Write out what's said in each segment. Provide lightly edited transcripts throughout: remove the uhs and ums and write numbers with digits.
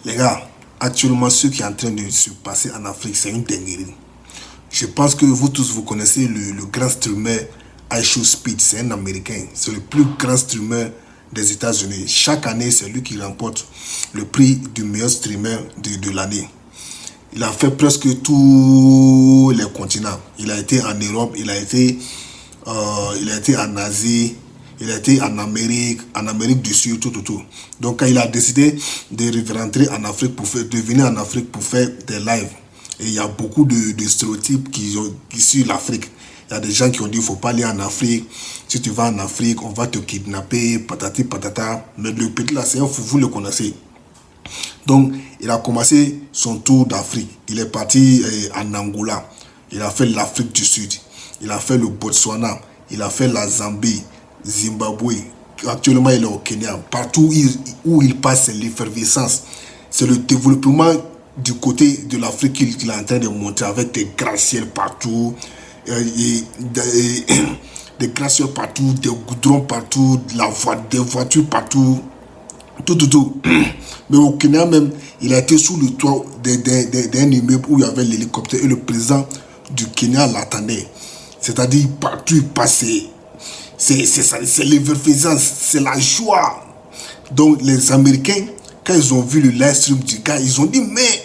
Les gars, actuellement, ce qui est en train de se passer en Afrique, c'est une dinguerie. Je pense que vous tous, vous connaissez le grand streamer iShowSpeed. C'est un Américain. C'est le plus grand streamer des États-Unis. Chaque année, c'est lui qui remporte le prix du meilleur streamer de l'année. Il a fait presque tous les continents. Il a été en Europe, il a été en Asie, il a été en Amérique du Sud, tout. Donc quand il a décidé de rentrer en Afrique de venir en Afrique pour faire des lives. Et il y a beaucoup de stéréotypes qui sur l'Afrique. Il y a des gens qui ont dit qu'il ne faut pas aller en Afrique. Si tu vas en Afrique, on va te kidnapper, patati patata. Mais le petit là, c'est un fou, vous le connaissez. Donc, il a commencé son tour d'Afrique. Il est parti en Angola. Il a fait l'Afrique du Sud. Il a fait le Botswana. Il a fait la Zambie, Zimbabwe. Actuellement, il est au Kenya. Partout où il passe, c'est l'effervescence. C'est le développement du côté de l'Afrique qu'il est en train de montrer avec des gratte-ciels partout. Des gratte-ciels partout, des goudrons partout, des voitures partout. Tout. Mais au Kenya même, il a été sous le toit d'un immeuble où il y avait l'hélicoptère et le président du Kenya l'attendait. C'est-à-dire, partout il passait. C'est l'effervescence, c'est la joie. Donc les Américains, quand ils ont vu le live stream du gars, ils ont dit, mais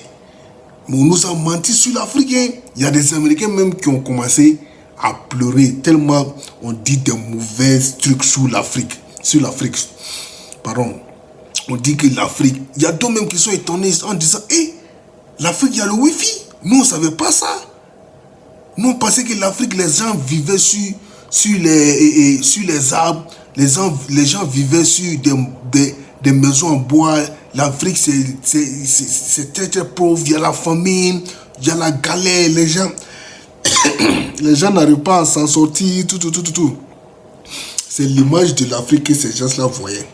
on nous a menti sur l'Afrique. Il y a des Américains même qui ont commencé à pleurer tellement on dit des mauvais trucs sur l'Afrique. Pardon. On dit que l'Afrique, il y a d'autres même qui sont étonnés en disant, l'Afrique, il y a le Wi-Fi. Nous, on ne savait pas ça. Nous, on pensait que l'Afrique, les gens vivaient sur les arbres. Les gens vivaient sur des maisons en bois. L'Afrique, c'est très, très pauvre. Il y a la famine, il y a la galère. Les gens n'arrivent pas à s'en sortir, tout. C'est l'image de l'Afrique que ces gens-là voyaient.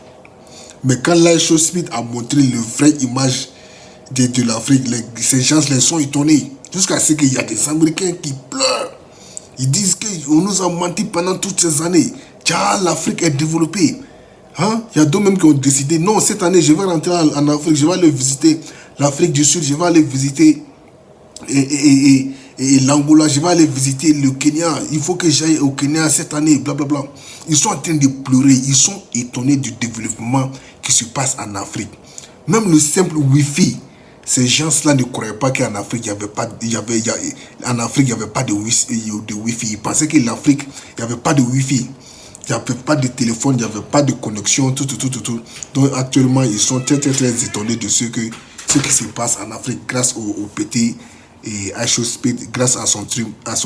Mais quand iShowSpeed a montré la vraie image de l'Afrique, ces gens les sont étonnés. Jusqu'à ce qu'il y a des Américains qui pleurent. Ils disent qu'on nous a menti pendant toutes ces années. Tiens, l'Afrique est développée. Il y a d'autres même qui ont décidé, non, cette année, je vais rentrer en Afrique, je vais aller visiter l'Afrique du Sud, je vais aller visiter et l'Angola, je vais aller visiter le Kenya. Il faut que j'aille au Kenya cette année, blablabla. Ils sont en train de pleurer, ils sont étonnés du développement qui se passe en Afrique. Même le simple Wi-Fi, ces gens-là ne croyaient pas qu'en Afrique, il n'y avait pas de Wi-Fi. Ils pensaient que l'Afrique, il n'y avait pas de Wi-Fi. Il n'y avait pas de téléphone, il n'y avait pas de connexion, tout. Donc actuellement, ils sont très, très, très étonnés de ce qui se passe en Afrique grâce au petit iShowSpeed, grâce à son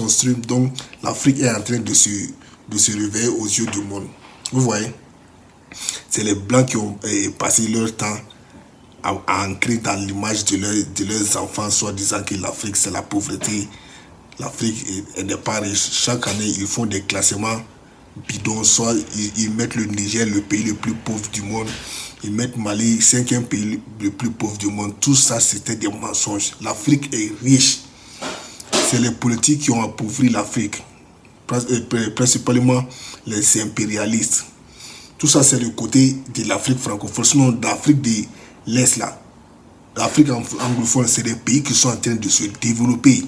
stream. Donc l'Afrique est en train de se réveiller aux yeux du monde. Vous voyez, c'est les Blancs qui ont passé leur temps à ancrer dans l'image de leurs enfants, soit disant que l'Afrique c'est la pauvreté, l'Afrique n'est pas riche. Chaque année, ils font des classements bidons, soit ils mettent le Niger, le pays le plus pauvre du monde, ils mettent Mali, 5e pays le plus pauvre du monde. Tout ça, c'était des mensonges. L'Afrique est riche. C'est les politiques qui ont appauvri l'Afrique, principalement les impérialistes. Tout ça, c'est le côté de l'Afrique francophone. Sinon, d'Afrique de l'Est, là, l'Afrique anglophone, c'est des pays qui sont en train de se développer.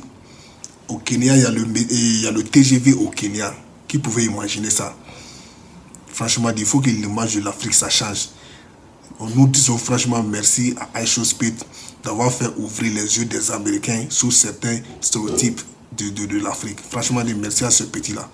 Au Kenya, il y a le TGV au Kenya. Qui pouvait imaginer ça? Franchement, il faut que l'image de l'Afrique, ça change. Nous disons franchement merci à iShowSpeed d'avoir fait ouvrir les yeux des Américains sur certains stéréotypes de l'Afrique. Franchement, merci à ce petit-là.